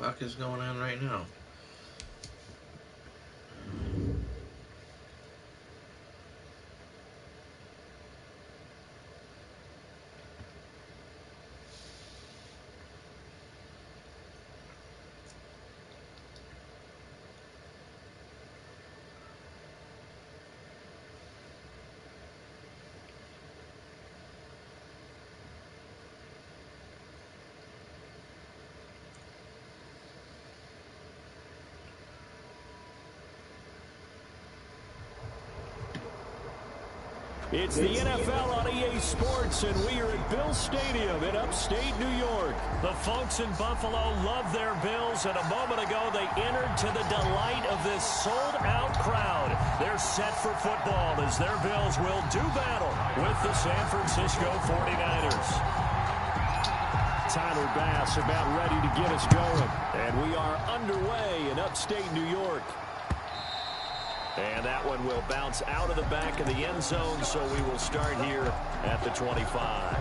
fuck is going on right now? It's the NFL on EA Sports, and we are at Bill Stadium in upstate New York. The folks in Buffalo love their Bills, and a moment ago they entered to the delight of this sold-out crowd. They're set for football as their Bills will do battle with the San Francisco 49ers. Tyler Bass about ready to get us going, and we are underway in upstate New York. And that one will bounce out of the back of the end zone, so we will start here at the 25.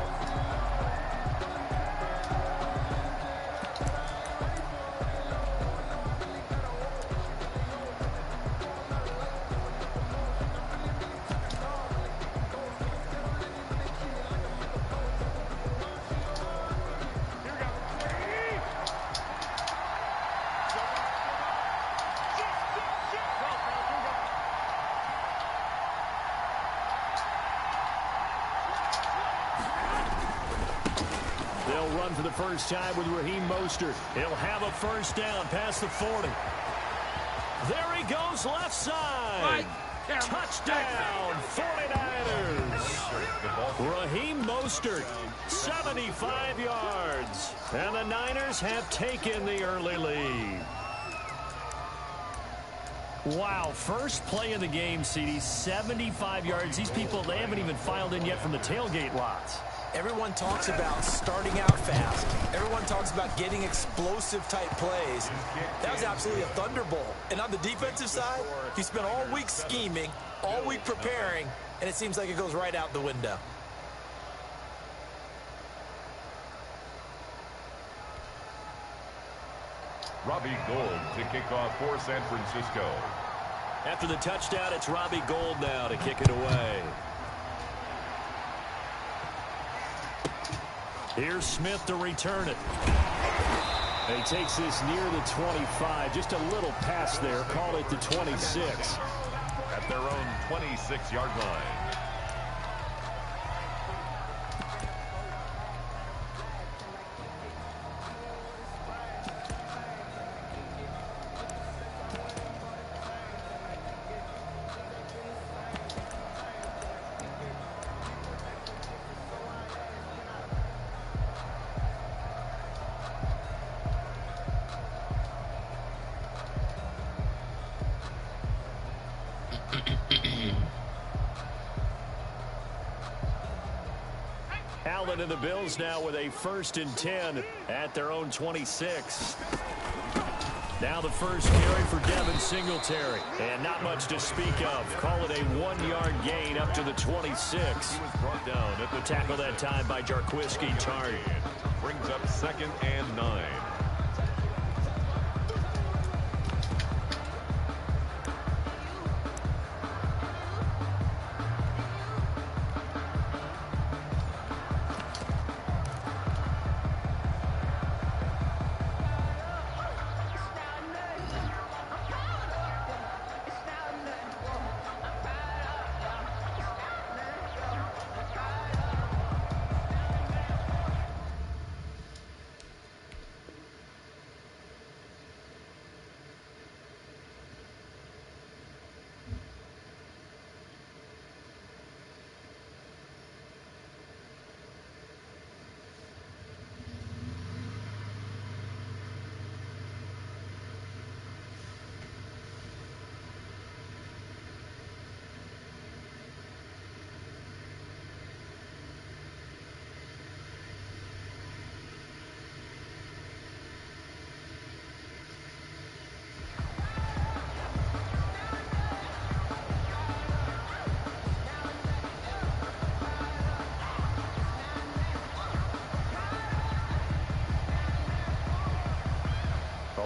Run for the first time with Raheem Mostert. He'll have a first down past the 40. There he goes, left side. Touchdown, 49ers. Raheem Mostert, 75 yards. And the Niners have taken the early lead. Wow, first play of the game, CD, 75 yards. These people, they haven't even filed in yet from the tailgate lots. Everyone talks about starting out fast. Everyone talks about getting explosive-type plays. That was absolutely a thunderbolt. And on the defensive side, you spent all week scheming, all week preparing, and it seems like it goes right out the window. Robbie Gould to kick off for San Francisco. After the touchdown, it's Robbie Gould now to kick it away. Here's Smith to return it. And he takes this near the 25. Just a little pass there. Call it the 26. At their own 26-yard line. Allen and the Bills now with a 1st and 10 at their own 26. Now the first carry for Devin Singletary. And not much to speak of. Call it a 1-yard gain up to the 26. He was brought down at the tackle that time by Jarquiski Tartt. Brings up 2nd and 9.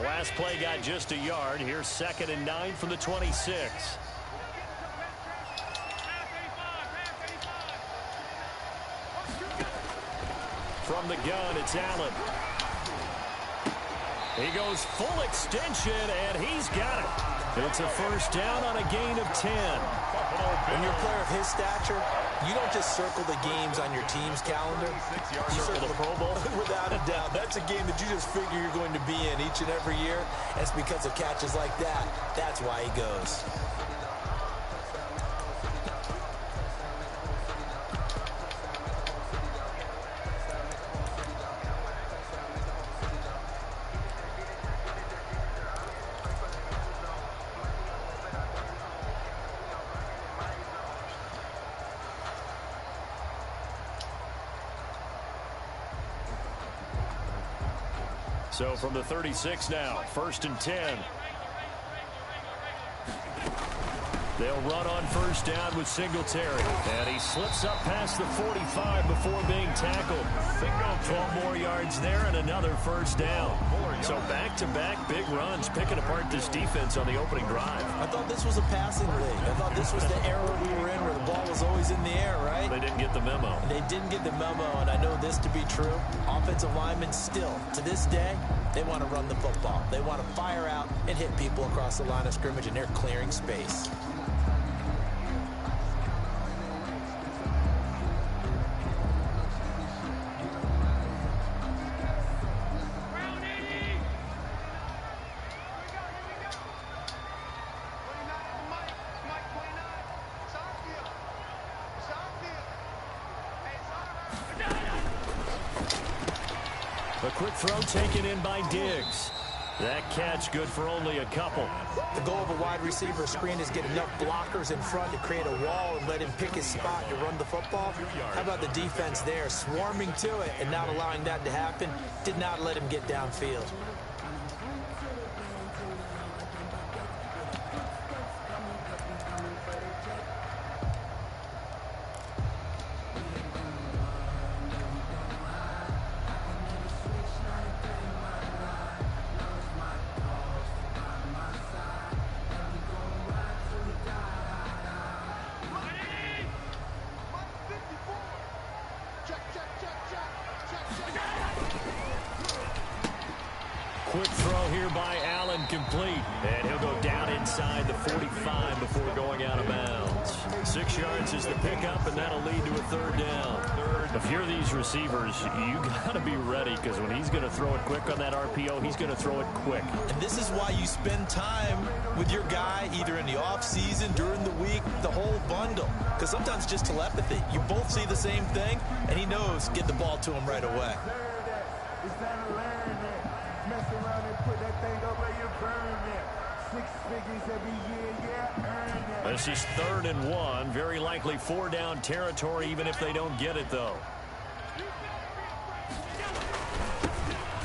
last play got just a yard. Here's 2nd and 9 from the 26. From the gun, it's Allen. He goes full extension, and he's got it. It's a first down on a gain of 10. When you're a player of his stature, you don't just circle the games on your team's calendar. You circle the Pro Bowl. Without a doubt. That's a game that you just figure you're going to be in each and every year. And it's because of catches like that. That's why he goes. So from the 36 now, 1st and 10. They'll run on first down with Singletary. And he slips up past the 45 before being tackled. 12 more yards there and another first down. So back-to-back big runs, picking apart this defense on the opening drive. I thought this was a passing league. I thought this was the era we were in where the ball was always in the air, right? They didn't get the memo. They didn't get the memo, and I know this to be true. Offensive linemen still, to this day, they want to run the football. They want to fire out and hit people across the line of scrimmage, and they're clearing space. A quick throw taken in by Diggs. That catch good for only a couple. The goal of a wide receiver screen is get enough blockers in front to create a wall and let him pick his spot to run the football. How about the defense there, swarming to it and not allowing that to happen? Did not let him get downfield. Quick throw here by Allen, complete. And he'll go down inside the 45 before going out of bounds. 6 yards is the pickup, and that'll lead to a third down. If you're these receivers, you got to be ready, because when he's going to throw it quick on that RPO, he's going to throw it quick. And this is why you spend time with your guy, either in the offseason, during the week, the whole bundle. Because sometimes just telepathy. You both see the same thing, and he knows get the ball to him right away. This is 3rd and 1. Very likely 4 down territory, even if they don't get it, though.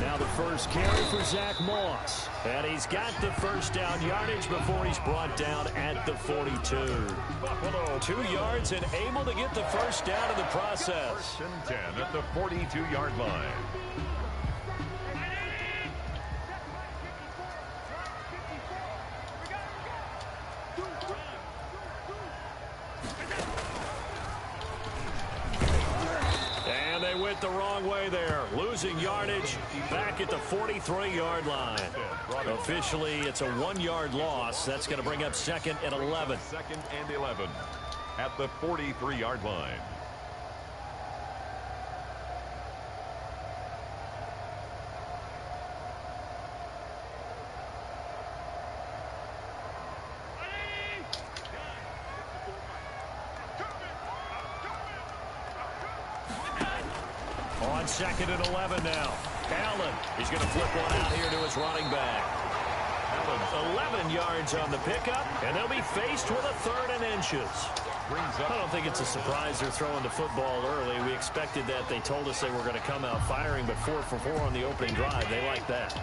Now the first carry for Zach Moss. And he's got the first down yardage before he's brought down at the 42. 2 yards and able to get the first down in the process. 1st and 10 at the 42-yard line. The wrong way there, losing yardage back at the 43-yard line. Officially, it's a 1-yard loss. That's going to bring up 2nd and 11. 2nd and 11 at the 43-yard line. On 2nd and 11 now. Allen, he's going to flip one out here to his running back. Allen, 11 yards on the pickup, and they'll be faced with a 3rd and inches. I don't think it's a surprise they're throwing the football early. We expected that. They told us they were going to come out firing, but 4 for 4 on the opening drive. They like that.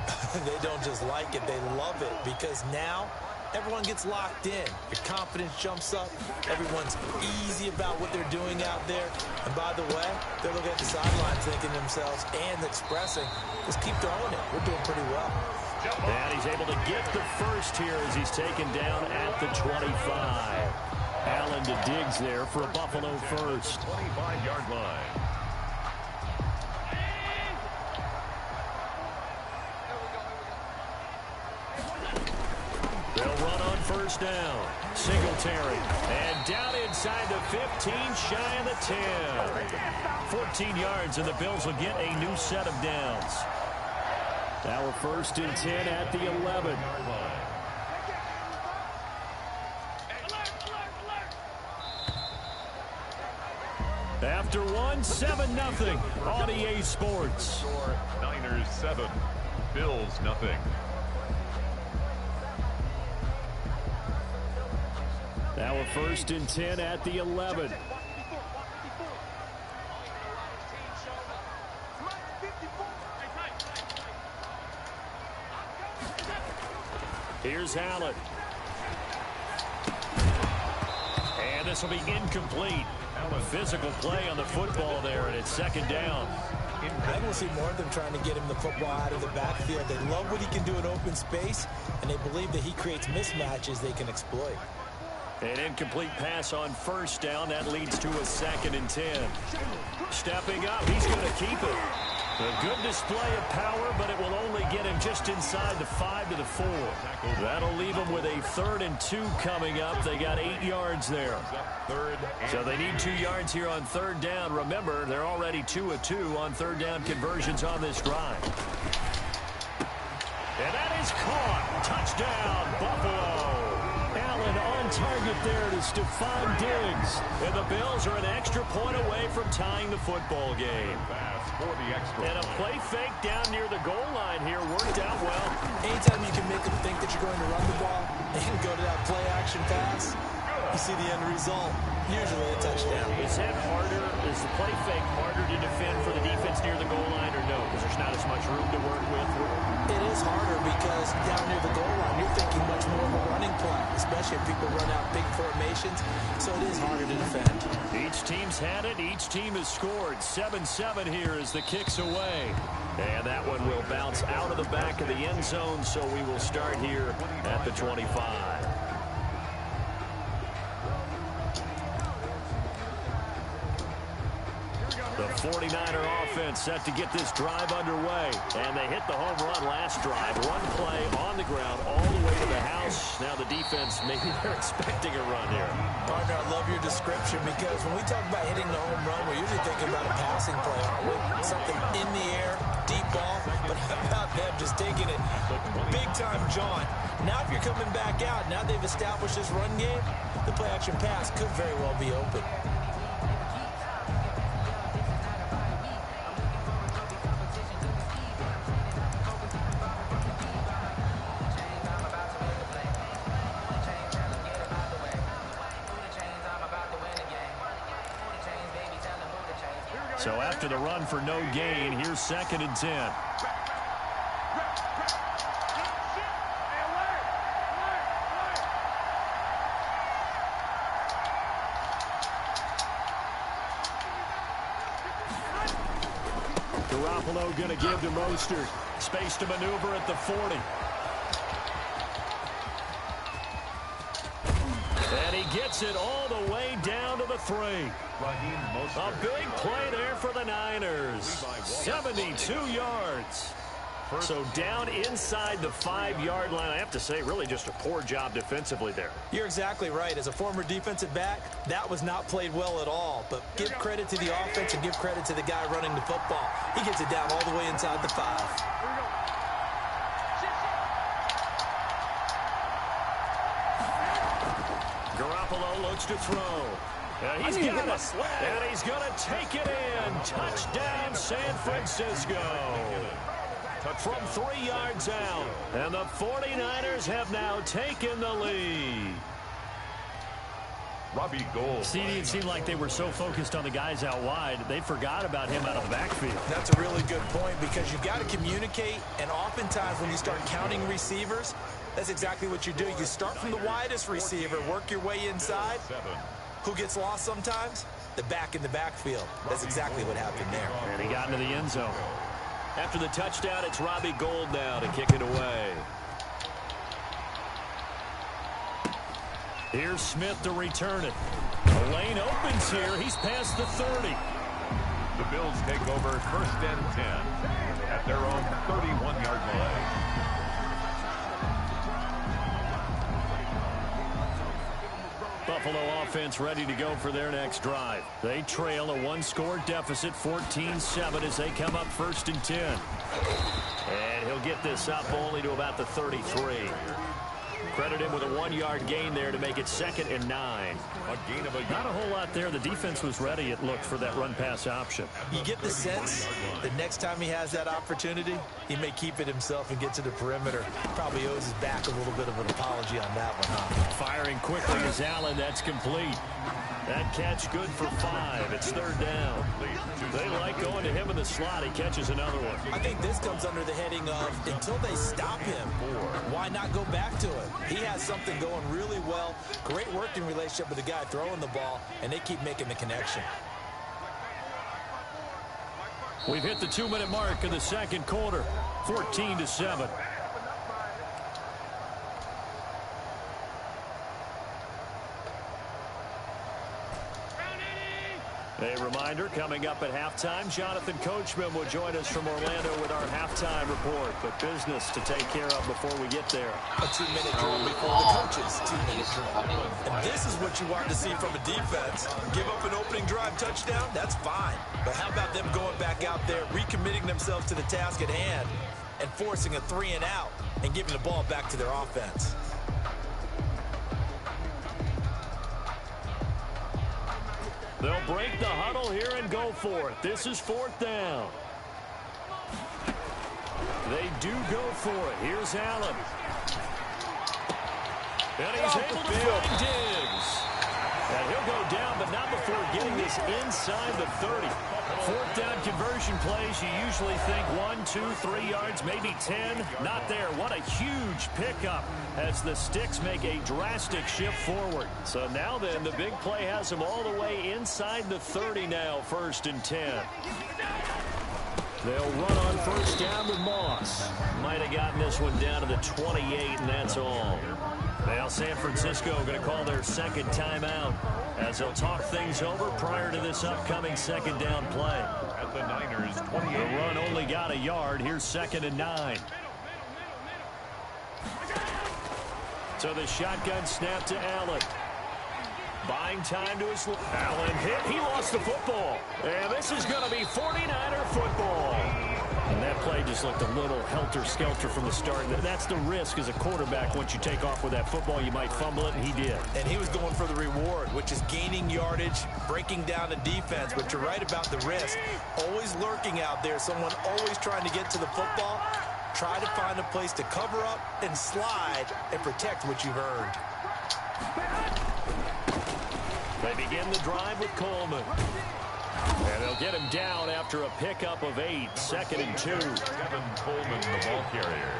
They don't just like it, they love it, because now everyone gets locked in. Your confidence jumps up. Everyone's easy about what they're doing out there. And by the way, they're looking at the sidelines thinking to themselves and expressing, let's keep throwing it. We're doing pretty well. And he's able to get the first here as he's taken down at the 25. Allen to Diggs there for a Buffalo first. 25-yard line. They'll run on first down. Singletary. And down inside the 15, shy of the 10. 14 yards, and the Bills will get a new set of downs. Now we're 1st and 10 at the 11. After one, 7-0 on EA Sports. Niners 7, Bills nothing. Now we're 1st and 10 at the 11. Here's Allen. And this will be incomplete. Physical play on the football there, and it's 2nd down. I will see more of them trying to get him the football out of the backfield. They love what he can do in open space, and they believe that he creates mismatches they can exploit. An incomplete pass on first down. That leads to a 2nd and 10. Stepping up, he's going to keep it. A good display of power, but it will only get him just inside the 5 to the 4. That'll leave him with a 3rd and 2 coming up. They got 8 yards there. So they need 2 yards here on 3rd down. Remember, they're already 2 of 2 on 3rd down conversions on this drive. And that is caught. Touchdown, Buffalo. Allen on target there to Stephon Diggs. And the Bills are an extra point away from tying the football game. And a play fake down near the goal line here worked out well. Anytime you can make them think that you're going to run the ball and go to that play action pass, you see the end result, usually a touchdown. Is that harder? Is the play fake harder to defend for the defense near the goal line or no? Because there's not as much room to work with? It is harder because down near the goal line, you're thinking much more of a running play, especially if people run out big formations, so it is harder to defend. Each team's had it. Each team has scored. 7-7 here as the kick's away. And that one will bounce out of the back of the end zone, so we will start here at the 25. The 49er offense set to get this drive underway. And they hit the home run last drive. One play on the ground all the way to the house. Now the defense, maybe they're expecting a run here. Partner, I love your description because when we talk about hitting the home run, we're usually thinking about a passing play, aren't we? Something in the air, deep ball. But how about them just taking it big-time jaunt? Now if you're coming back out, now they've established this run game, the play-action pass could very well be open. So after the run for no gain, here's 2nd and 10. Garoppolo going to give to Mostert. Space to maneuver at the 40. And he gets it all the way down to the 3. A big play there for the Niners. 72 yards. So down inside the 5-yard line. I have to say, really just a poor job defensively there. You're exactly right. As a former defensive back, that was not played well at all. But give credit to the offense and give credit to the guy running the football. He gets it down all the way inside the 5. Garoppolo looks to throw. And he's got it. And he's going to take it in. Touchdown, San Francisco. From 3 yards out. And the 49ers have now taken the lead. Robbie Gould. CD, it seemed like they were so focused on the guys out wide, they forgot about him out of the backfield. That's a really good point because you've got to communicate, and oftentimes when you start counting receivers, that's exactly what you do. You start from the widest receiver, work your way inside. Who gets lost sometimes? The back in the backfield. That's exactly what happened there. And he got into the end zone. After the touchdown, it's Robbie Gould now to kick it away. Here's Smith to return it. The lane opens here. He's past the 30. The Bills take over 1st and 10 at their own 31-yard line. Buffalo offense ready to go for their next drive. They trail a one-score deficit, 14-7, as they come up 1st and 10. And he'll get this up only to about the 33. Credit him with a 1-yard gain there to make it 2nd and 9. A gain of Not a whole lot there. The defense was ready, it looked, for that run-pass option. You get the sense that next time he has that opportunity, he may keep it himself and get to the perimeter. Probably owes his back a little bit of an apology on that one, huh? Firing quickly is Allen. That's complete. That catch good for 5. It's 3rd down. They like going to him in the slot. He catches another one. I think this comes under the heading of until they stop him, why not go back to it? He has something going really well. Great working relationship with the guy throwing the ball, and they keep making the connection. We've hit the 2-minute mark of the 2nd quarter. 14-7. A reminder, coming up at halftime, Jonathan Coachman will join us from Orlando with our halftime report. But business to take care of before we get there. A 2-minute drill before the coaches. 2-minute drill. And this is what you want to see from a defense. Give up an opening drive touchdown, that's fine. But how about them going back out there, recommitting themselves to the task at hand, and forcing a 3-and-out and giving the ball back to their offense? They'll break the huddle here and go for it. This is 4th down. They do go for it. Here's Allen. And he's able to find Diggs. And he'll go down, but not before getting this inside the 30. 4th down conversion plays, you usually think 1, 2, 3 yards, maybe 10. Not there. What a huge pickup as the Sticks make a drastic shift forward. So now then, the big play has them all the way inside the 30 now, 1st and 10. They'll run on 1st down with Moss. Might have gotten this one down to the 28, and that's all. Now San Francisco going to call their 2nd timeout as they'll talk things over prior to this upcoming 2nd down play. At the Niners, 28. The run only got a yard. Here's 2nd and 9. So the shotgun snap to Allen. Buying time to his... Allen hit. He lost the football. And this is going to be 49er football. And that play just looked a little helter-skelter from the start. That's the risk as a quarterback. Once you take off with that football, you might fumble it, and he did. And he was going for the reward, which is gaining yardage, breaking down the defense. But you're right about the risk. Always lurking out there, someone always trying to get to the football. Try to find a place to cover up and slide and protect what you've earned. They begin the drive with Coleman. And they'll get him down after a pickup of 8. 2nd and 2. Kevin Coleman, the ball carrier,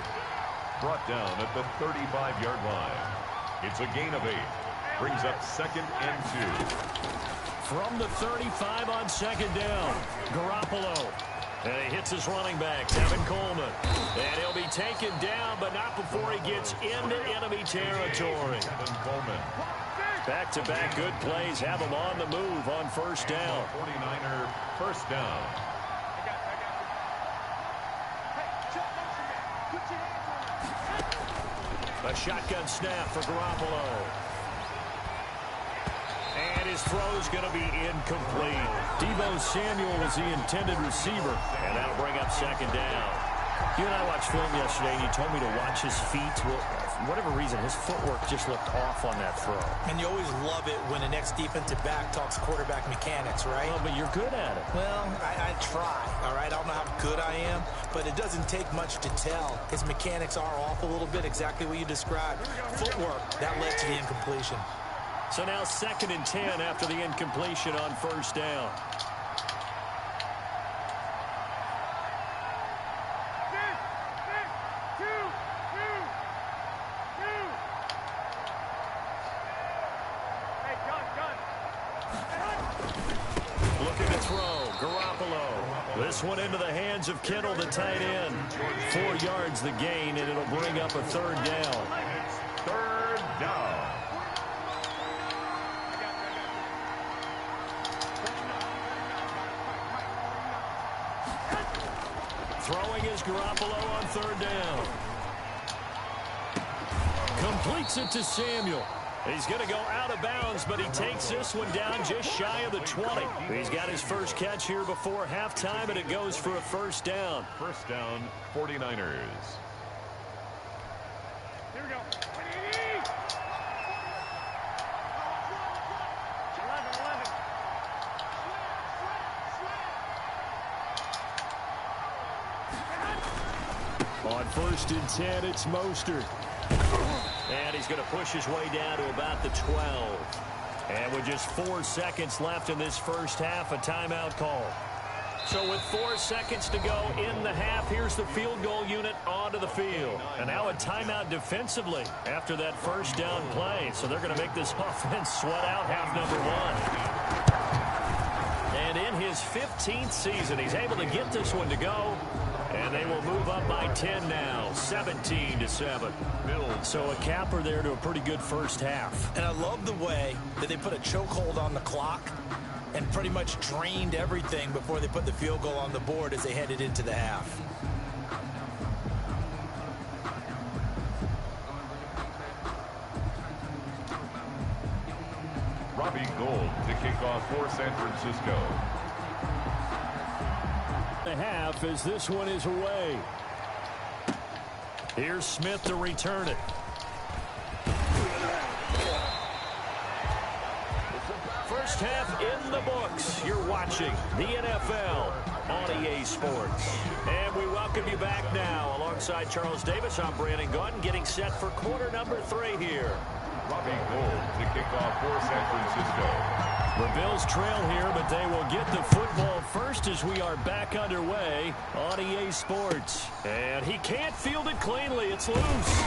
brought down at the 35-yard line. It's a gain of 8. Brings up 2nd and 2. From the 35 on 2nd down, Garoppolo. And he hits his running back, Kevin Coleman. And he'll be taken down, but not before he gets into enemy territory. Kevin Coleman. Back-to-back good plays have him on the move on 1st down. 49er 1st down. A shotgun snap for Garoppolo. And his throw's going to be incomplete. Deebo Samuel was the intended receiver. And that'll bring up 2nd down. You and I watched film yesterday, and you told me to watch his feet. Well, for whatever reason, his footwork just looked off on that throw. And you always love it when the next defensive back talks quarterback mechanics, right? Well, but you're good at it. Well, I try, all right? I don't know how good I am, but it doesn't take much to tell. His mechanics are off a little bit, exactly what you described. Footwork, that led to the incompletion. So now 2nd and 10 after the incompletion on 1st down. This one into the hands of Kittle, the tight end. 4 yards the gain, and it'll bring up a third down. Third down. Throwing is Garoppolo on third down. Completes it to Samuel. He's going to go out of bounds, but he takes this one down just shy of the 20. He's got his first catch here before halftime, and it goes for a first down. First down, 49ers. Here we go. 11. On first and 10, it's Mostert. And he's going to push his way down to about the 12. And with just 4 seconds left in this first half, a timeout call. So with 4 seconds to go in the half, here's the field goal unit onto the field. And now a timeout defensively after that first down play. So they're going to make this offense sweat out half number 1. And in his 15th season, he's able to get this one to go. And they will move up by 10 now, 17-7. So a capper there to a pretty good first half. And I love the way that they put a chokehold on the clock and pretty much drained everything before they put the field goal on the board as they headed into the half. Robbie Gould to kick off for San Francisco. The half as this one is away. Here's Smith to return it. First half in the books. You're watching the NFL on EA Sports. And we welcome you back now. Alongside Charles Davis, I'm Brandon Gaudin, getting set for quarter number 3 here. Robbie Gould to kick off for San Francisco. The Bills trail here, but they will get the football first as we are back underway on EA Sports. And he can't field it cleanly. It's loose.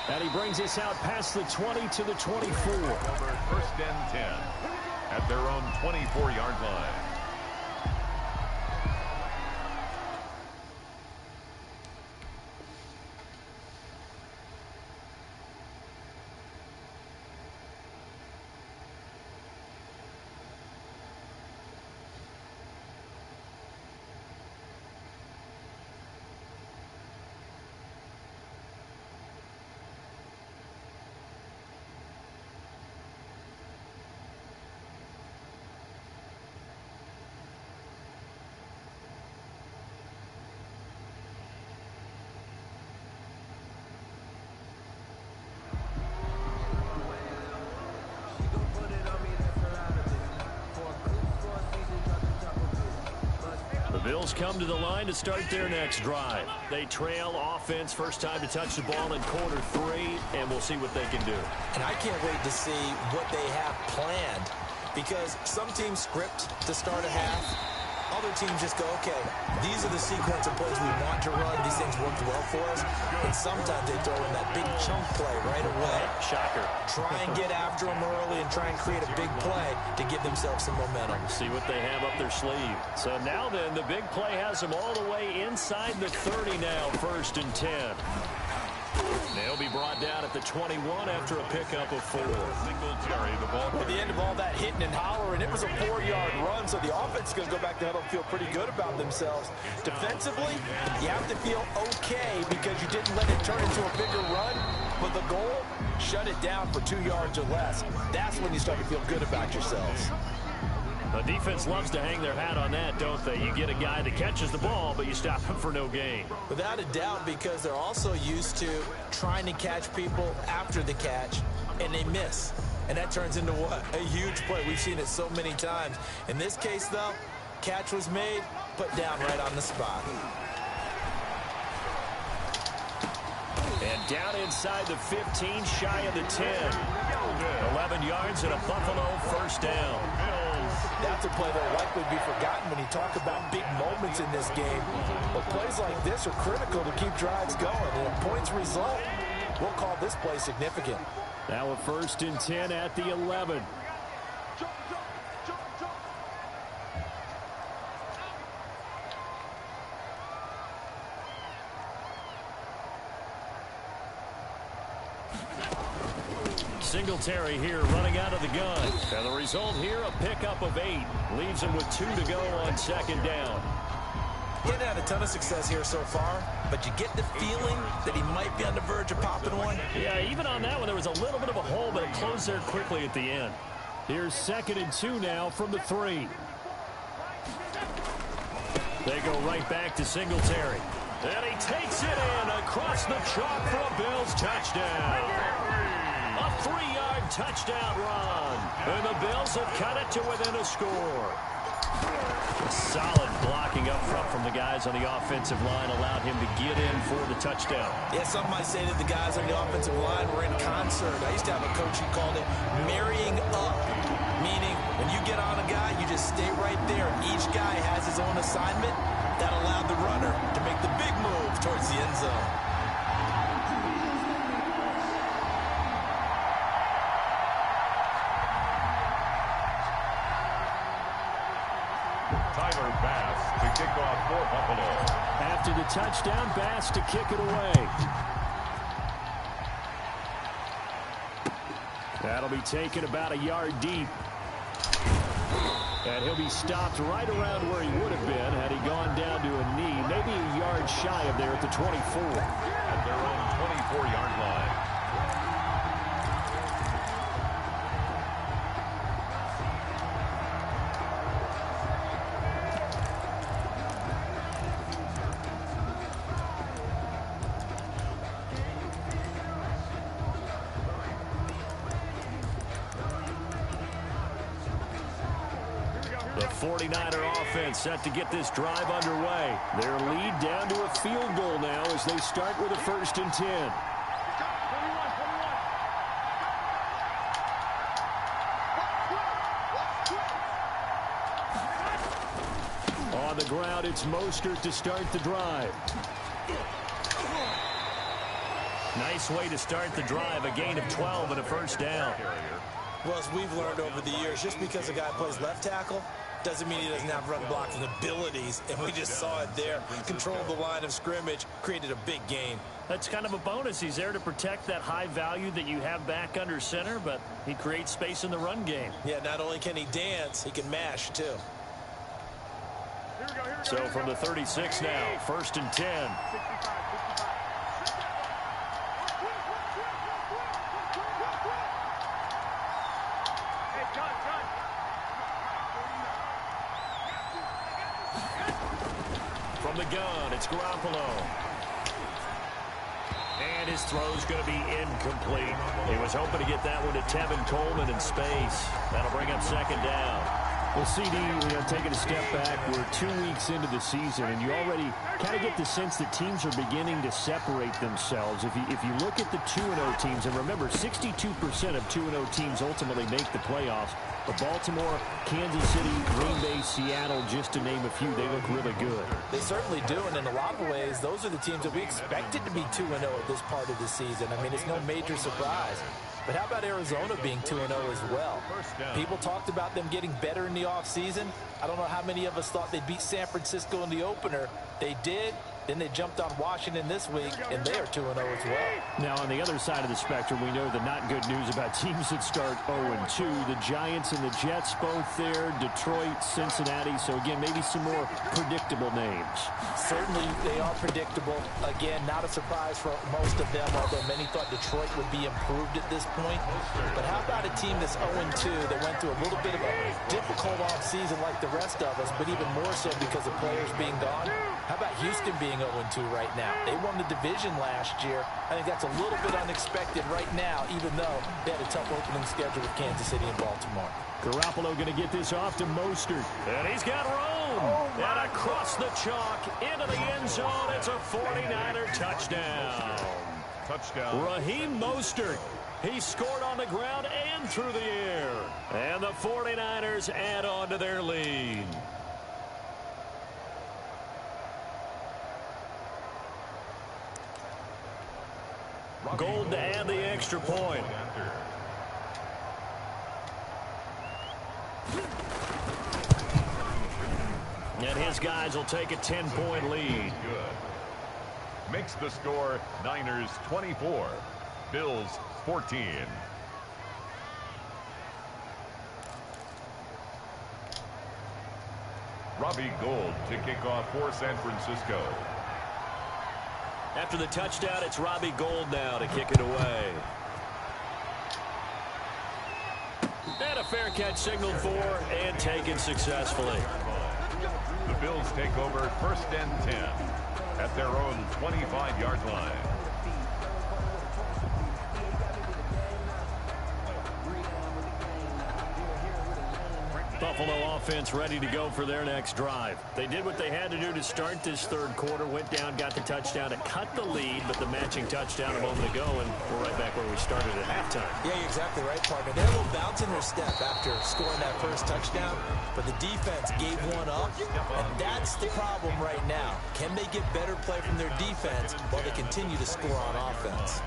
And he brings us out past the 20 to the 24. First and 10 at their own 24-yard line. Bills come to the line to start their next drive. They trail offense, first time to touch the ball in quarter 3, and we'll see what they can do. And I can't wait to see what they have planned, because some teams script to start a half. Other teams just go, okay, these are the sequence of plays we want to run. These things worked well for us. And sometimes they throw in that big chunk play right away. Shocker. Try and get after them early and try and create a big play to give themselves some momentum. See what they have up their sleeve. So now then, the big play has them all the way inside the 30 now, first and 10. They'll be brought down at the 21 after a pickup of 4. Singletary, the ball. At the end of all that hitting and hollering, it was a 4-yard run, so the offense is going to go back to huddle and feel pretty good about themselves. Defensively, you have to feel okay because you didn't let it turn into a bigger run, but the goal, shut it down for 2 yards or less. That's when you start to feel good about yourselves. The defense loves to hang their hat on that, don't they? You get a guy that catches the ball, but you stop him for no gain. Without a doubt, because they're also used to trying to catch people after the catch, and they miss. And that turns into what? A huge play. We've seen it so many times. In this case, though, catch was made, put down right on the spot. And down inside the 15, shy of the 10. 11 yards and a Buffalo first down. That's a play that will likely be forgotten when you talk about big moments in this game. But plays like this are critical to keep drives going. And if points result, we'll call this play significant. Now a first and 10 at the 11. Singletary here running out of the gun. And the result here, a pickup of 8. Leaves him with 2 to go on second down. He hasn't had a ton of success here so far, but you get the feeling that he might be on the verge of popping one. Yeah, even on that one, there was a little bit of a hole, but it closed there quickly at the end. Here's 2nd and 2 now from the 3. They go right back to Singletary. And he takes it in across the chalk for a Bills touchdown. A 3-yard touchdown run. And the Bills have cut it to within a score. Solid blocking up front from the guys on the offensive line allowed him to get in for the touchdown. Yeah, some might say that the guys on the offensive line were in concert. I used to have a coach who called it marrying up, meaning when you get on a guy, you just stay right there. Each guy has his own assignment. That allowed the runner to make the big move towards the end zone. Tyler Bass to kick off for Buffalo. After the touchdown, Bass to kick it away. That'll be taken about a yard deep. And he'll be stopped right around where he would have been had he gone down to a knee, maybe a yard shy of there at the 24. At their own 24-yard line. The 49er offense set to get this drive underway. Their lead down to a field goal now as they start with a 1st and 10. On the ground, it's Mostert to start the drive. Nice way to start the drive, a gain of 12 and a 1st down. Well, as we've learned over the years, just because a guy plays left tackle doesn't mean he doesn't have run blocking abilities, and we just saw it there. Controlled the line of scrimmage, created a big gain. That's kind of a bonus. He's there to protect that high value that you have back under center, but he creates space in the run game. Yeah, not only can he dance, he can mash, too. So from the 36 now, 1st and 10. From the gun, it's Garoppolo. And his throw's going to be incomplete. He was hoping to get that one to Tevin Coleman in space. That'll bring up 2nd down. Well, CD, taking a step back, we're 2 weeks into the season, and you already kind of get the sense that teams are beginning to separate themselves. If you look at the 2-0 teams, and remember, 62% of 2-0 teams ultimately make the playoffs. But Baltimore, Kansas City, Green Bay, Seattle, just to name a few, they look really good. They certainly do, and in a lot of ways, those are the teams that we expected to be 2-0 at this part of the season. I mean, it's no major surprise. But how about Arizona being 2-0 as well? People talked about them getting better in the offseason. I don't know how many of us thought they'd beat San Francisco in the opener. They did. Then they jumped on Washington this week, and they are 2-0 as well. Now, on the other side of the spectrum, we know the not good news about teams that start 0-2. The Giants and the Jets both there, Detroit, Cincinnati. So, again, maybe some more predictable names. Certainly, they are predictable. Again, not a surprise for most of them, although many thought Detroit would be improved at this point. But how about a team that's 0-2 that went through a little bit of a difficult offseason like the rest of us, but even more so because of players being gone? How about Houston being 0-2 right now? They won the division last year. I think that's a little bit unexpected right now, even though they had a tough opening schedule with Kansas City and Baltimore. Garoppolo going to get this off to Mostert. And he's got room. And across the chalk into the end zone. It's a 49er touchdown. Touchdown. Raheem Mostert. He scored on the ground and through the air. And the 49ers add on to their lead. Gold to add the extra point. And his guys will take a 10-point lead. Makes the score Niners 24, Bills 14. Robbie Gould to kick off for San Francisco. After the touchdown, it's Robbie Gould now to kick it away. And a fair catch signaled for and taken successfully. The Bills take over 1st and 10 at their own 25-yard line. Buffalo offense ready to go for their next drive. They did what they had to do to start this third quarter, went down, got the touchdown to cut the lead, but the matching touchdown a moment ago, and we're right back where we started at halftime. Yeah, you're exactly right, partner. They're a little bounce in their step after scoring that first touchdown, but the defense gave one up, and that's the problem right now. Can they get better play from their defense while they continue to score on offense?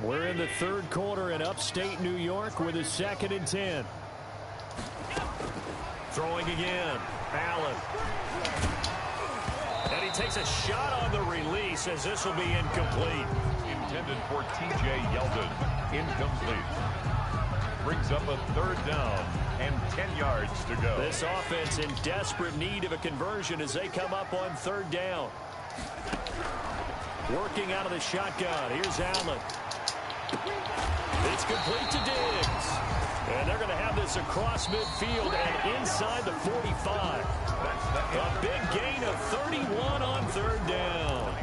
We're in the third quarter in upstate New York with a 2nd and 10. Throwing again. Allen. And he takes a shot on the release as this will be incomplete. Intended for T.J. Yeldon. Incomplete. Brings up a 3rd down and 10 yards to go. This offense in desperate need of a conversion as they come up on 3rd down. Working out of the shotgun. Here's Allen. It's complete to Diggs. And they're going to have this across midfield and inside the 45. A big gain of 31 on 3rd down.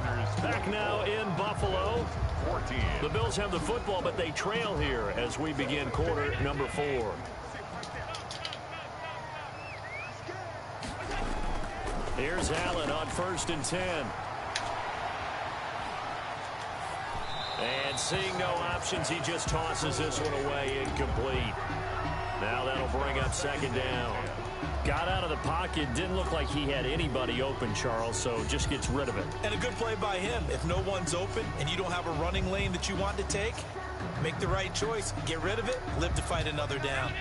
Back now in Buffalo. 14. The Bills have the football, but they trail here as we begin quarter number 4. Here's Allen on 1st and 10. And seeing no options, he just tosses this one away, incomplete. Now that'll bring up 2nd down. Got out of the pocket, didn't look like he had anybody open, Charles, so just gets rid of it. And a good play by him. If no one's open and you don't have a running lane that you want to take, make the right choice. Get rid of it, live to fight another down.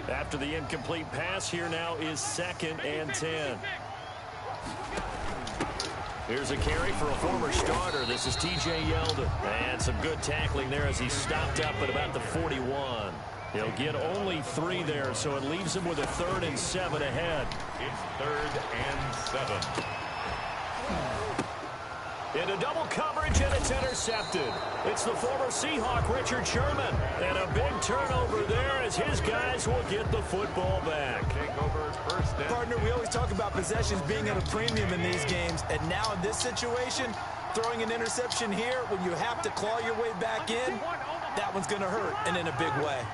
After the incomplete pass, here now is 2nd and 10. Here's a carry for a former starter. This is T.J. Yeldon. And some good tackling there as he stopped up at about the 41. He'll get only 3 there, so it leaves him with a 3rd and 7 ahead. It's 3rd and 7. Into double coverage, and it's intercepted. It's the former Seahawk, Richard Sherman. And a big turnover there as his guys will get the football back. Take over 1st down. Partner, we always talk about possessions being at a premium in these games. And now in this situation, throwing an interception here when you have to claw your way back in, that one's going to hurt, and in a big way.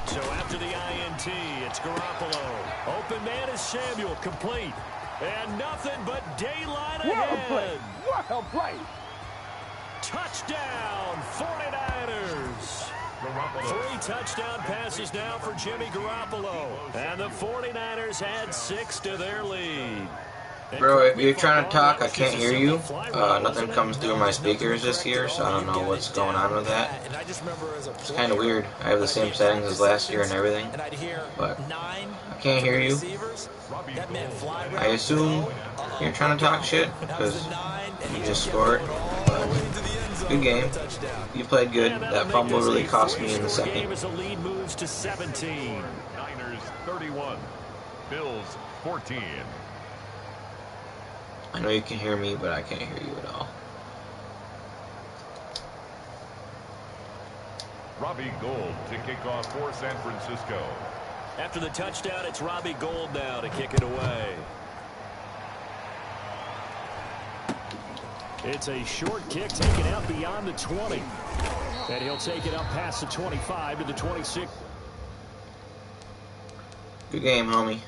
So after the INT, it's Garoppolo. Open man is Samuel, complete. And nothing but daylight ahead. Well played. Touchdown, 49ers. 3 touchdown passes now for Jimmy Garoppolo. And the 49ers add 6 to their lead. Bro, if you're trying to talk, I can't hear you. Nothing comes through my speakers this year, so I don't know what's going on with that. It's kind of weird. I have the same settings as last year and everything, but I can't hear you. I assume you're trying to talk shit, because you just scored, but good game. You played good. That fumble really cost me in the second. As the lead moves to 17. Niners 31. Bills 14. I know you can hear me, but I can't hear you at all. Robbie Gould to kick off for San Francisco. After the touchdown, it's Robbie Gould now to kick it away. It's a short kick taken out beyond the 20. And he'll take it up past the 25 to the 26. Good game, homie.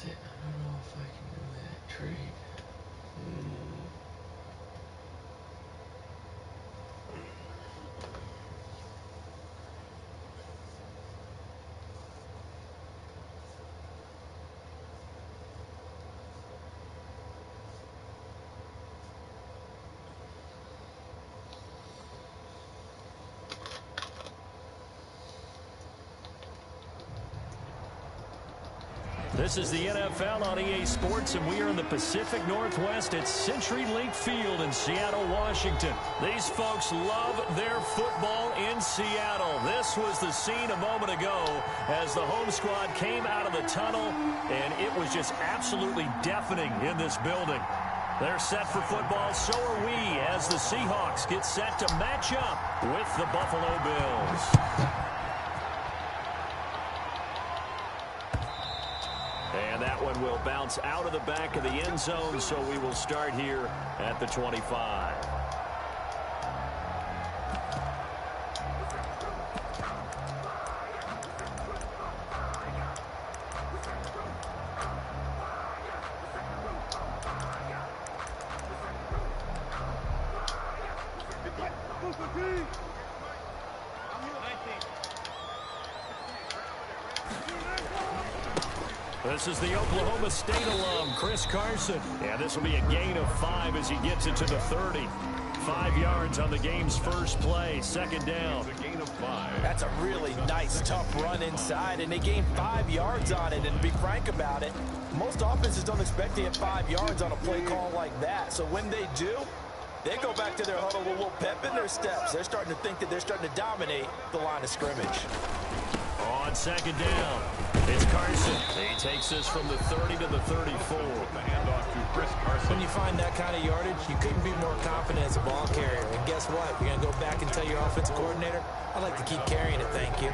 I don't know if I can do that trade. This is the NFL on EA Sports, and we are in the Pacific Northwest at CenturyLink Field in Seattle, Washington. These folks love their football in Seattle. This was the scene a moment ago as the home squad came out of the tunnel, and it was just absolutely deafening in this building. They're set for football, so are we, as the Seahawks get set to match up with the Buffalo Bills. And that one will bounce out of the back of the end zone, so we will start here at the 25. This is the Oklahoma State alum, Chris Carson. And this will be a gain of 5 as he gets it to the 30. 5 yards on the game's first play, second down. A gain of 5. That's a really nice, tough run inside, and they gained 5 yards on it. And to be frank about it, most offenses don't expect to get 5 yards on a play call like that. So when they do, they go back to their huddle with a little pep in their steps. They're starting to think that they're starting to dominate the line of scrimmage. On second down, it's Carson. He takes this from the 30 to the 34. The handoff to Chris Carson. When you find that kind of yardage, you couldn't be more confident as a ball carrier. And guess what? You're going to go back and tell your offensive coordinator, I'd like to keep carrying it, thank you.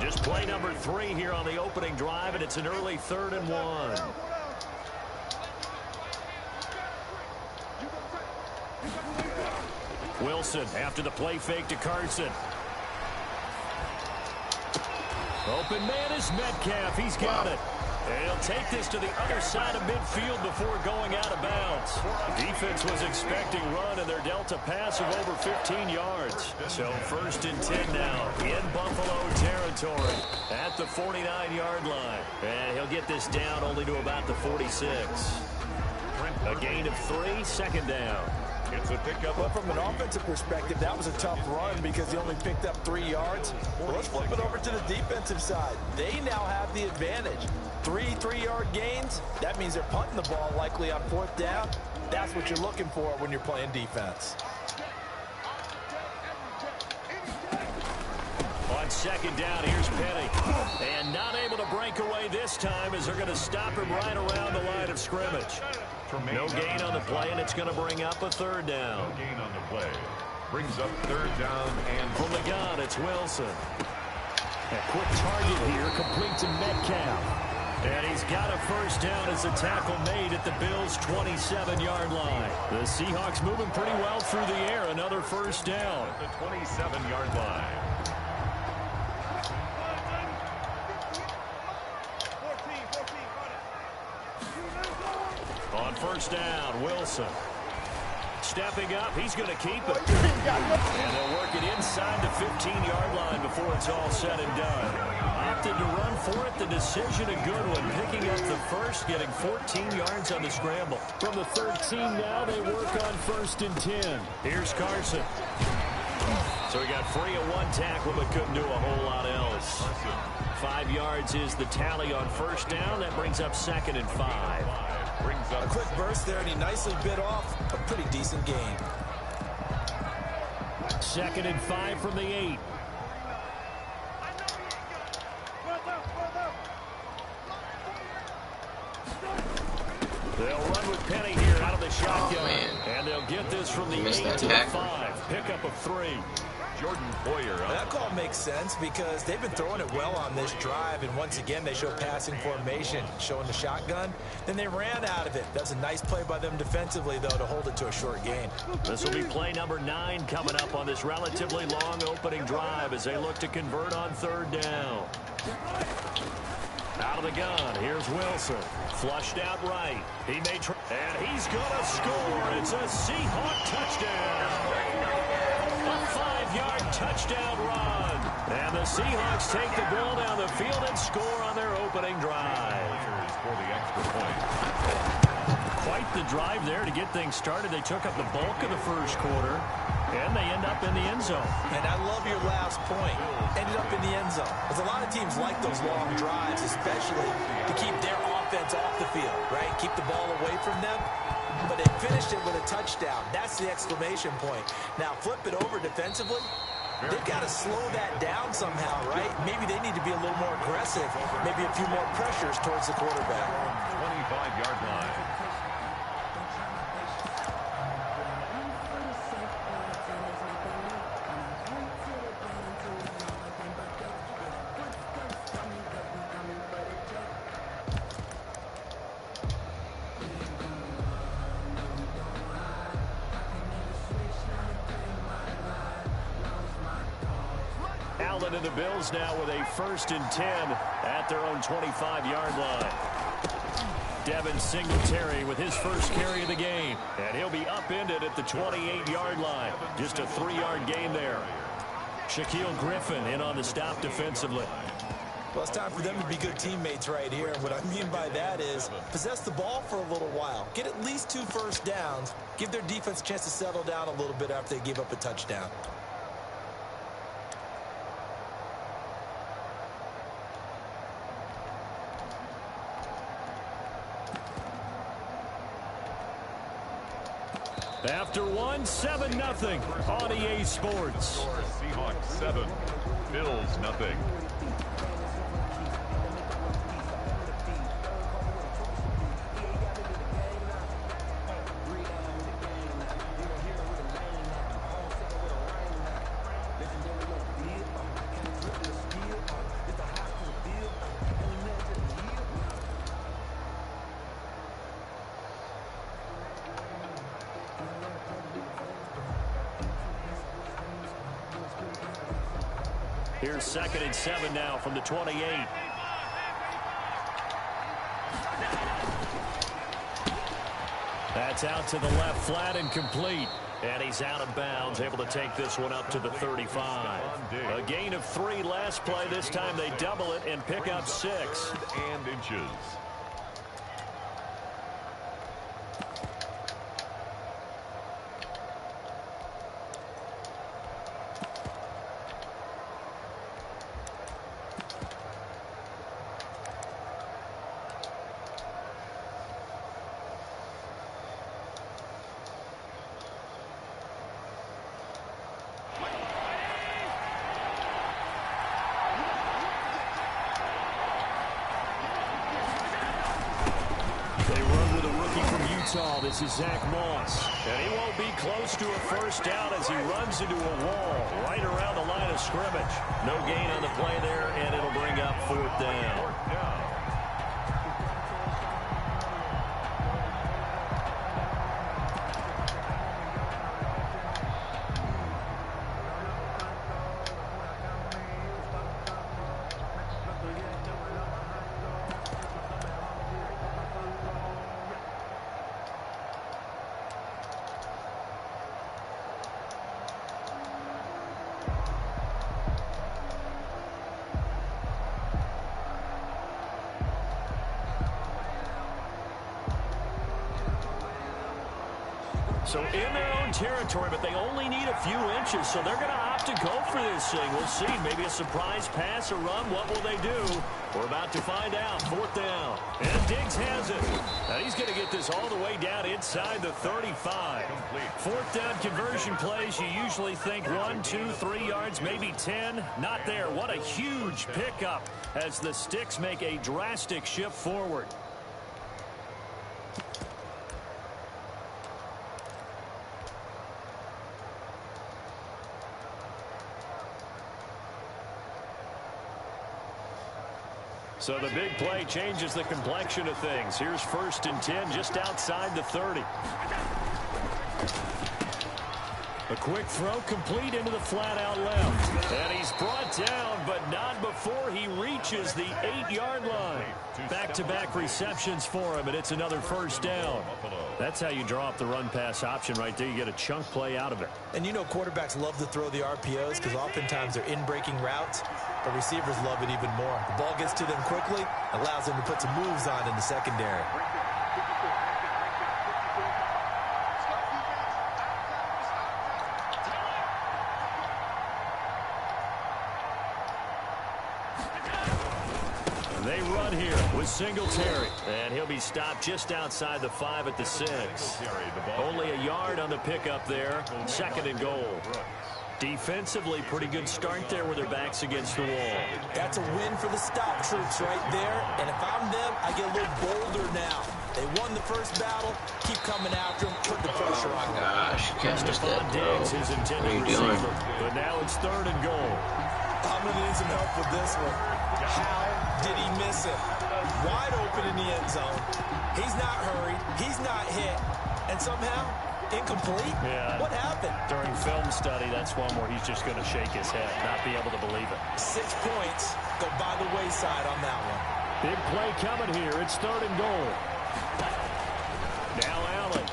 Just play number 3 here on the opening drive, and it's an early 3rd and 1. Wilson after the play fake to Carson. Open man is Metcalf. He's got it. And he'll take this to the other side of midfield before going out of bounds. Defense was expecting run, and they're dealt a pass of over 15 yards. So 1st and 10 now in Buffalo territory at the 49-yard line. And he'll get this down only to about the 46. A gain of 3, second down. It's a pickup. But from an offensive perspective, that was a tough run because he only picked up 3 yards. Well, let's flip it over to the defensive side. They now have the advantage. 3 3-yard gains. That means they're punting the ball likely on 4th down. That's what you're looking for when you're playing defense. On second down, here's Penny. And not able to break away this time as they're going to stop him right around the line of scrimmage. No gain on the play, and it's going to bring up a 3rd down. No gain on the play. Brings up 3rd down and from the gun, it's Wilson. A quick target here, complete to Metcalf. And he's got a 1st down as the tackle made at the Bills' 27-yard line. The Seahawks moving pretty well through the air. Another 1st down. At the 27-yard line. On 1st down, Wilson. Stepping up, he's going to keep it. And they'll work it inside the 15-yard line before it's all said and done. Opted to run for it. The decision a good one. Picking up the 1st, getting 14 yards on the scramble. From the 13 now, they work on 1st and 10. Here's Carson. So he got free of 1 tackle, but couldn't do a whole lot else. 5 yards is the tally on 1st down. That brings up 2nd and 5. A quick burst there, and he nicely bit off a pretty decent gain. 2nd and 5 from the 8. They'll run with Penny here out of the shotgun. Oh, and they'll get this from the 8 to the 5. Pick up of 3. Jordan Poyer. That call makes sense because they've been throwing it well on this drive, and once again they show passing formation, showing the shotgun. Then they ran out of it. That's a nice play by them defensively, though, to hold it to a short gain. This will be play number 9 coming up on this relatively long opening drive as they look to convert on third down. Out of the gun, here's Wilson. Flushed out right. He may try, and he's going to score. It's a Seahawk touchdown. A 5-yard touchdown run. And the Seahawks take the ball down the field and score on their opening drive. For the extra point. Quite the drive there to get things started. They took up the bulk of the first quarter, and they end up in the end zone. And I love your last point. Ended up in the end zone. Because a lot of teams like those long drives, especially to keep their offense off the field, right? Keep the ball away from them. But they finished it with a touchdown. That's the exclamation point. Now flip it over defensively. They've got to slow that down somehow, right? Maybe they need to be a little more aggressive. Maybe a few more pressures towards the quarterback. 25-yard line. Allen and the Bills now with a 1st and 10 at their own 25-yard line. Devin Singletary with his first carry of the game, and he'll be upended at the 28-yard line. Just a 3-yard gain there. Shaquille Griffin in on the stop defensively. Well, it's time for them to be good teammates right here. And what I mean by that is possess the ball for a little while. Get at least 2 first downs. Give their defense a chance to settle down a little bit after they give up a touchdown. After one, 7-0 on EA Sports. Seahawks 7, Bills nothing. Here's 2nd and 7 now from the 28. That's out to the left flat and complete. And he's out of bounds, able to take this one up to the 35. A gain of 3 last play. This time they double it and pick up 6. And inches. This is Zach Moss. And he won't be close to a first down as he runs into a wall right around the line of scrimmage. No gain on the play there, and it'll bring up 4th down. So in their own territory, but they only need a few inches, so they're going to opt to go for this thing. We'll see. Maybe a surprise pass or run. What will they do? We're about to find out. 4th down. And Diggs has it. Now he's going to get this all the way down inside the 35. 4th down conversion plays, you usually think 1, 2, 3 yards, maybe 10. Not there. What a huge pickup as the Sticks make a drastic shift forward. So the big play changes the complexion of things. Here's 1st and 10 just outside the 30. A quick throw complete into the flat out left. And he's brought down, but not before he reaches the 8-yard line. Back-to-back receptions for him, and it's another 1st down. That's how you draw up the run-pass option right there. You get a chunk play out of it. And you know quarterbacks love to throw the RPOs because oftentimes they're in-breaking routes, but receivers love it even more. The ball gets to them quickly, allows them to put some moves on in the secondary. They run here with Singletary, and he'll be stopped just outside the 5 at the 6. Only a yard on the pickup there. 2nd and goal. Defensively, pretty good start there with their backs against the wall. That's a win for the stop troops right there. And if I'm them, I get a little bolder now. They won the first battle. Keep coming after them. Put the pressure on them. Gosh, you can't miss that throw. What are you doing? But now it's 3rd and goal. I'm going to need some help with this one. How did he miss it? Wide open in the end zone. He's not hurried. He's not hit. And somehow, incomplete? Yeah. What happened? During film study, that's one where he's just going to shake his head, not be able to believe it. 6 points go by the wayside on that one. Big play coming here. It's 3rd and goal. Now Allen.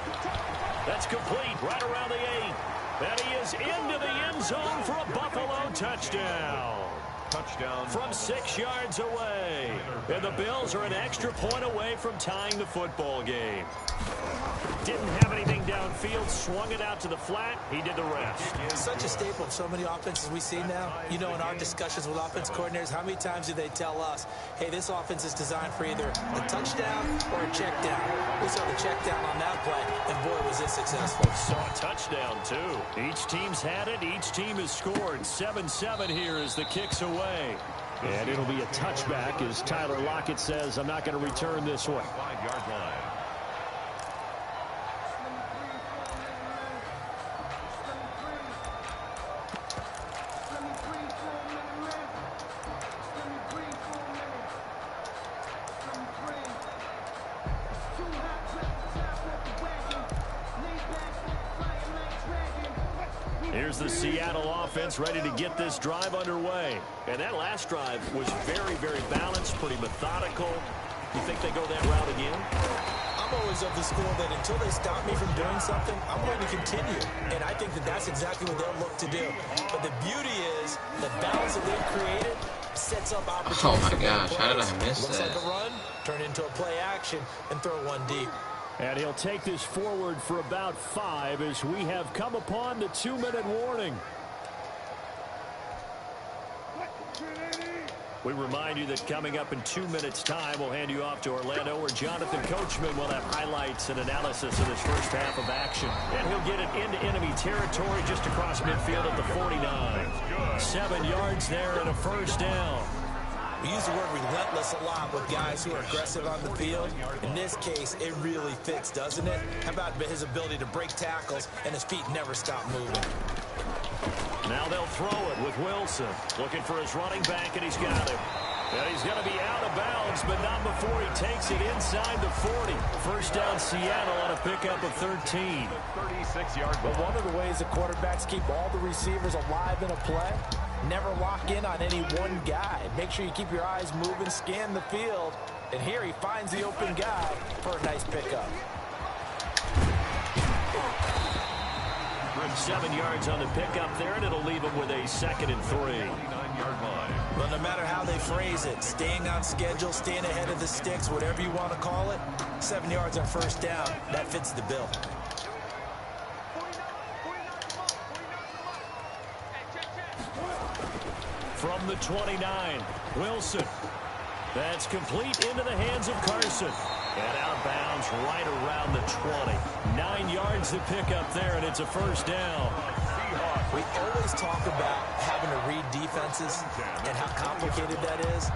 That's complete right around the 8. And he is into the end zone for a Buffalo touchdown. Touchdown from 6 yards away. And the Bills are an extra point away from tying the football game. Didn't have anything downfield, swung it out to the flat. He did the rest. Such a staple of so many offenses we see now. You know, in our discussions with offense coordinators, how many times do they tell us, hey, this offense is designed for either a touchdown or a check down. We saw the check down on that play, and boy, was it successful. Saw a touchdown, too. Each team's had it. Each team has scored. 7-7 here as the kick's away. And it'll be a touchback as Tyler Lockett says, I'm not going to return this one. 5-yard line. Here's the Seattle offense ready to get this drive underway. And that last drive was very, very balanced, pretty methodical. You think they go that route again? I'm always of the school that until they stop me from doing something, I'm going to continue. And I think that that's exactly what they'll look to do. But the beauty is the balance that they've created sets up opportunities. Oh my gosh, how did I miss Looks that? like a run, turn into a play action, and throw one deep. And he'll take this forward for about 5 as we have come upon the 2-minute warning. We remind you that coming up in 2 minutes' time, we'll hand you off to Orlando, where Jonathan Coachman will have highlights and analysis of this first half of action. And he'll get it into enemy territory just across midfield at the 49. 7 yards there and a 1st down. We use the word relentless a lot with guys who are aggressive on the field. In this case, it really fits, doesn't it? How about his ability to break tackles and his feet never stop moving? Now they'll throw it with Wilson. Looking for his running back, and he's got him. And he's going to be out of bounds, but not before he takes it inside the 40. 1st down Seattle on a pickup of 13. 36-yard. But one of the ways the quarterbacks keep all the receivers alive in a play, never lock in on any one guy. Make sure you keep your eyes moving, scan the field. And here he finds the open guy for a nice pickup. 7 yards on the pickup there, and it'll leave him with a 2nd and 3. 29-yard line. But no matter how they phrase it, staying on schedule, staying ahead of the sticks, whatever you want to call it, 7 yards on 1st down, that fits the bill. From the 29, Wilson. That's complete into the hands of Carson. And out of bounds right around the 20. 9 yards to pick up there, and it's a 1st down. We always talk about having to read defenses and how complicated that is.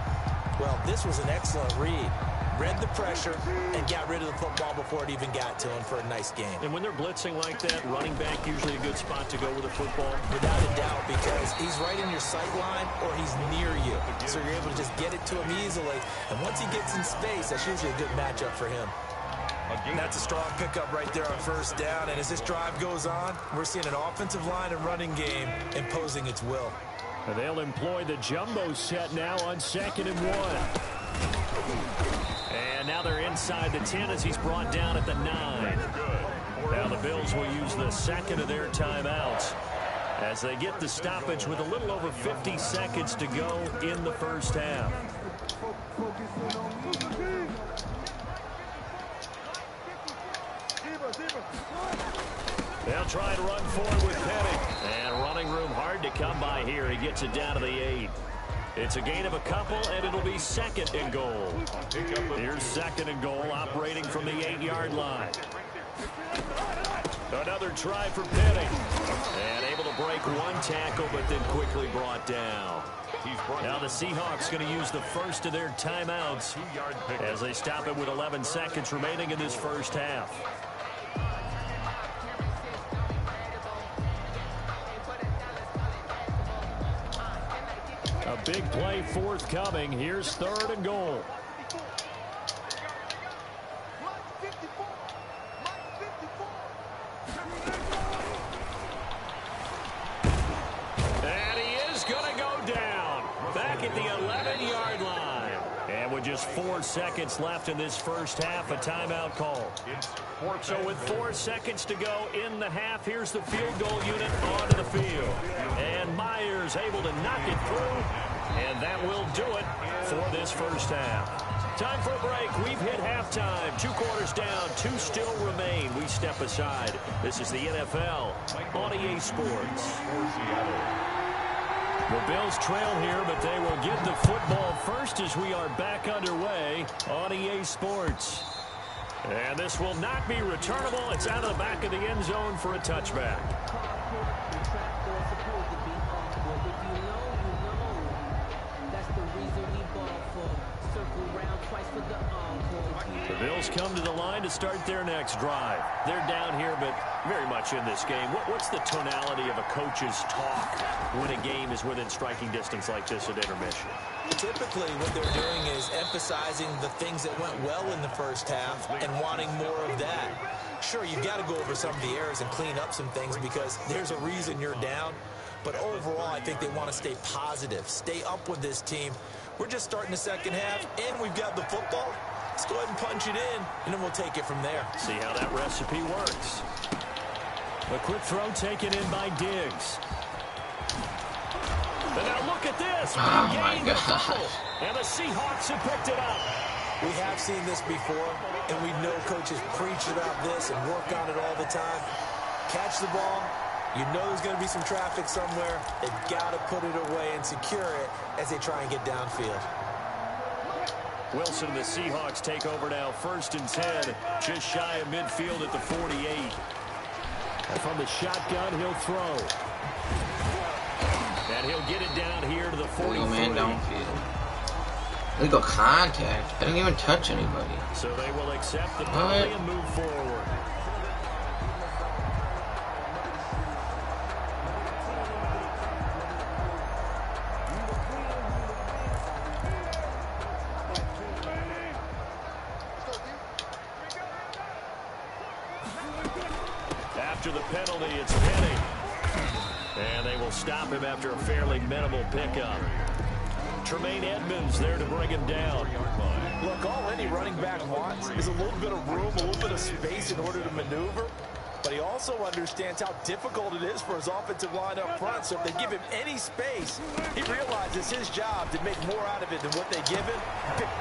Well, this was an excellent read. Read the pressure and got rid of the football before it even got to him for a nice game. And when they're blitzing like that, running back usually a good spot to go with the football. Without a doubt, because he's right in your sight line or he's near you. So you're able to just get it to him easily. And once he gets in space, that's usually a good matchup for him. And that's a strong pickup right there on first down. And as this drive goes on, we're seeing an offensive line and running game imposing its will. And they'll employ the jumbo set now on 2nd and 1. And now they're inside the 10 as he's brought down at the 9. Now the Bills will use the second of their timeouts as they get the stoppage with a little over 50 seconds to go in the first half. They'll try to run forward with Penning. And running room hard to come by here. He gets it down to the 8. It's a gain of a couple, and it'll be 2nd and goal. Here's 2nd and goal, operating from the 8-yard line. Another try for Penning. And able to break one tackle, but then quickly brought down. Now the Seahawks going to use the first of their timeouts as they stop it with 11 seconds remaining in this first half. A big play forthcoming. Here's 3rd and goal. And he is going to go down. Back at the 11-yard line. And with just 4 seconds left in this first half, a timeout call. So with 4 seconds to go in the half, here's the field goal unit onto the field. And Myers able to knock it through. And that will do it for this first half. Time for a break. We've hit halftime. 2 quarters down. 2 still remain. We step aside. This is the NFL on EA Sports. The Bills trail here, but they will get the football first as we are back underway on EA Sports. And this will not be returnable. It's out of the back of the end zone for a touchback. The Bills come to the line to start their next drive. They're down here, but very much in this game. What's the tonality of a coach's talk when a game is within striking distance like this at intermission? Typically, what they're doing is emphasizing the things that went well in the first half and wanting more of that. Sure, you've got to go over some of the errors and clean up some things because there's a reason you're down. But overall, I think they want to stay positive, stay up with this team. We're just starting the second half, and we've got the football. Let's go ahead and punch it in, and then we'll take it from there. See how that recipe works. A quick throw taken in by Diggs. And now look at this. Oh, my God. And the Seahawks have picked it up. We have seen this before, and we know coaches preach about this and work on it all the time. Catch the ball. You know there's going to be some traffic somewhere. They've got to put it away and secure it as they try and get downfield. Wilson and the Seahawks take over now, 1st and 10, just shy of midfield at the 48. And from the shotgun, he'll throw. And he'll get it down here to the 43. Legal man downfield. Legal contact. I didn't even touch anybody. So they will accept the penalty and move forward. After the penalty, it's Penning. And they will stop him after a fairly minimal pickup. Tremaine Edmonds there to bring him down. Look, all any running back wants is a little bit of room, a little bit of space in order to maneuver. But he also understands how difficult it is for his offensive line up front. So if they give him any space, he realizes his job to make more out of it than what they give him.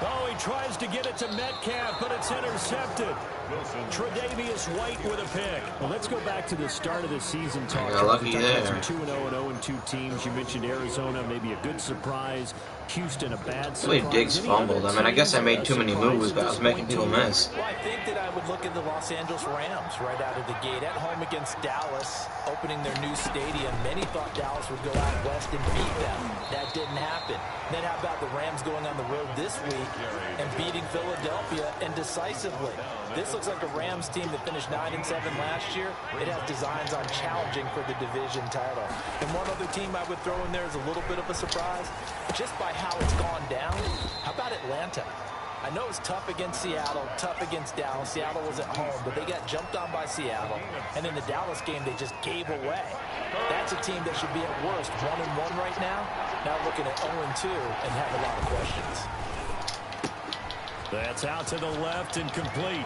Oh, he tries to get it to Metcalf, but it's intercepted. Tre'Davious White with a pick. Well, let's go back to the start of the season. Lucky there. 2-0 and 0-2 teams. You mentioned Arizona, maybe a good surprise. Houston, a bad surprise. The way Diggs fumbled. I mean, I guess I made too many moves, but I was making people miss. Well, I think that I would look at the Los Angeles Rams right out of the gate 8 at home against Dallas, opening their new stadium. Many thought Dallas would go out west and beat them. That didn't happen. Then how about the Rams going on the road this week and beating Philadelphia, and decisively? This looks like a Rams team that finished 9-7 last year. It has designs on challenging for the division title. And one other team I would throw in there is a little bit of a surprise. Just by how it's gone down, how about Atlanta? I know it's tough against Seattle, tough against Dallas. Seattle was at home, but they got jumped on by Seattle. And in the Dallas game, they just gave away. That's a team that should be at worst 1-1 right now. Now looking at 0-2 and have a lot of questions. That's out to the left and complete.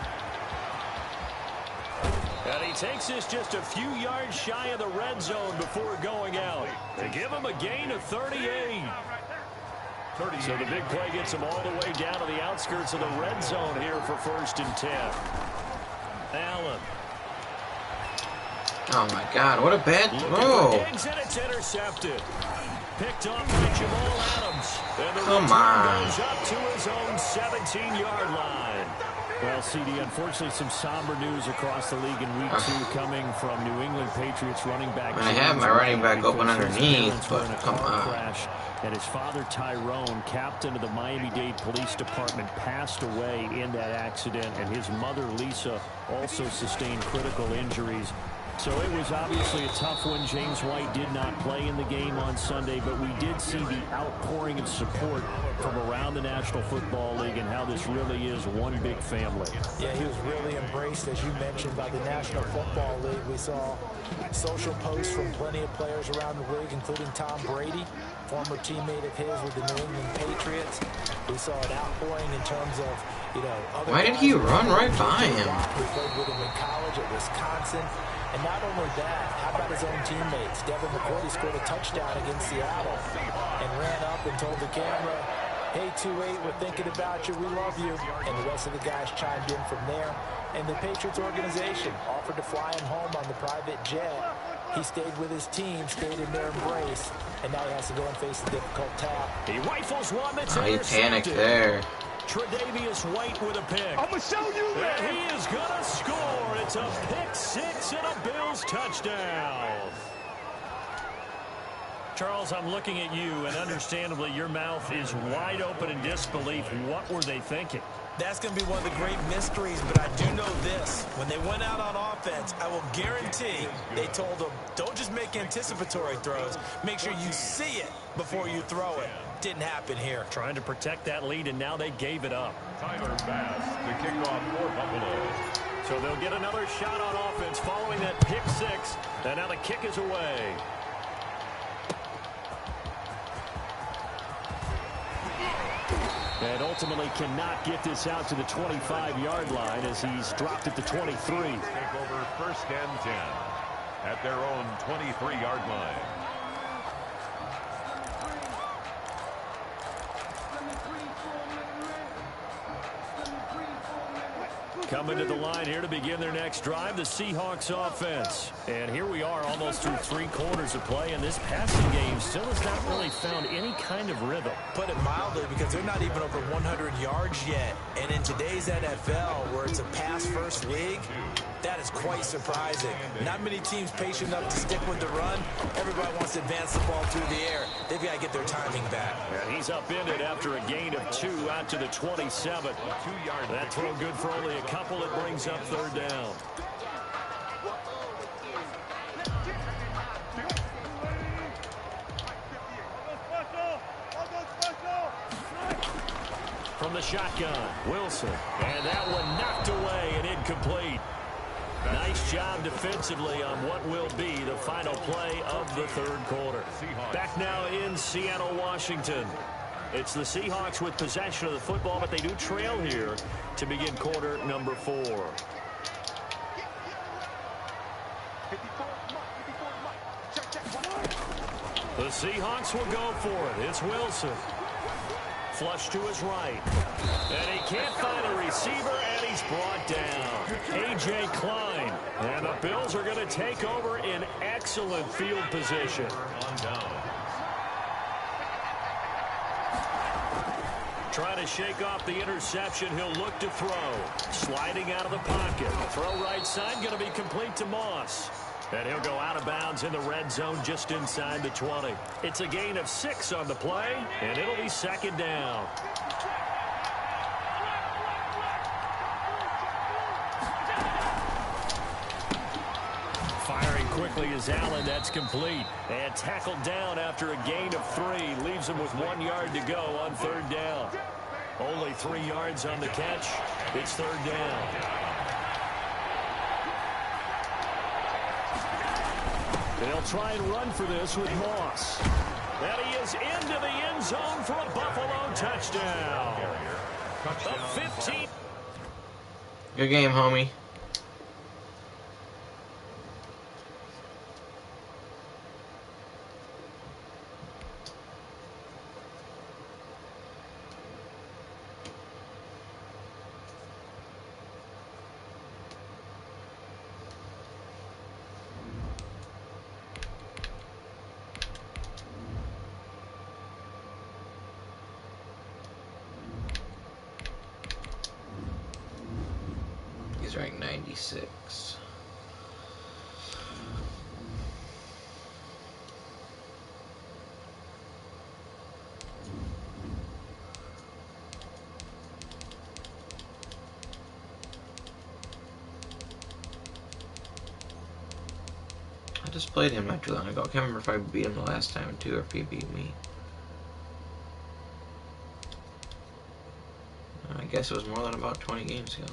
And he takes this just a few yards shy of the red zone before going out. They give him a gain of 38. So the big play gets him all the way down to the outskirts of the red zone here for 1st and 10. Allen. Oh my God, what a bad throw. And it's intercepted. Picked off by Jamal Adams. And the Come on. goes up to his own 17-yard line. Well, CD, unfortunately, some somber news across the league in Week 2 coming from New England Patriots running back. I have my running back open underneath, but come on. Crash, and his father, Tyrone, captain of the Miami-Dade Police Department, passed away in that accident, and his mother, Lisa, also sustained critical injuries. So it was obviously a tough one. James White did not play in the game on Sunday, but we did see the outpouring of support from around the National Football League and how this really is one big family. Yeah, he was really embraced, as you mentioned, by the National Football League. We saw social posts from plenty of players around the league, including Tom Brady, former teammate of his with the New England Patriots. We saw an outpouring in terms of, other Why did he run right by him? He played with him in college at Wisconsin. And not only that, how about his own teammates? Devin McCourty scored a touchdown against Seattle and ran up and told the camera, hey, 2-8, we're thinking about you, we love you. And the rest of the guys chimed in from there. And the Patriots organization offered to fly him home on the private jet. He stayed with his team, stayed in their embrace, and now he has to go and face the difficult task. He rifles one that's he panicked there. Tre'Davious White with a pick. I'm going to show you, man. And he is going to score. It's a pick six and a Bills touchdown. Charles, I'm looking at you, and understandably, your mouth is wide open in disbelief. What were they thinking? That's going to be one of the great mysteries, but I do know this. When they went out on offense, I will guarantee they told them, don't just make anticipatory throws. Make sure you see it before you throw it. Didn't happen here. Trying to protect that lead, and now they gave it up. Tyler Bass to kick off for Buffalo. So they'll get another shot on offense following that pick six, and now the kick is away. And ultimately cannot get this out to the 25-yard line as he's dropped it to 23. Take over 1st and 10 at their own 23-yard line. Coming to the line here to begin their next drive, the Seahawks offense. And here we are almost through 3 quarters of play, and this passing game still has not really found any kind of rhythm. Put it mildly, because they're not even over 100 yards yet. And in today's NFL, where it's a pass-first league, that is quite surprising. Not many teams patient enough to stick with the run. Everybody wants to advance the ball through the air. They've got to get their timing back. And he's upended after a gain of 2 out to the 27. That throw good for only a couple. It brings up 3rd down. From the shotgun, Wilson. And that one knocked away and incomplete. Nice job defensively on what will be the final play of the 3rd quarter. Back now in Seattle, Washington. It's the Seahawks with possession of the football, but they do trail here to begin quarter number 4. The Seahawks will go for it. It's Wilson. Flush to his right. And he can't find a receiver, and he's brought down. A.J. Klein. And the Bills are going to take over in excellent field position. On down. Trying to shake off the interception. He'll look to throw. Sliding out of the pocket. Throw right side. Going to be complete to Moss. And he'll go out of bounds in the red zone just inside the 20. It's a gain of 6 on the play, and it'll be second down. Firing quickly is Allen. That's complete. And tackled down after a gain of 3. Leaves him with 1 yard to go on third down. Only 3 yards on the catch. It's third down. They'll try and run for this with Moss. And he is into the end zone for a Buffalo touchdown. A 15. Good game, homie. He's ranked 96. I just played him not too long ago. I can't remember if I beat him the last time too, or if he beat me. I guess it was more than about 20 games ago.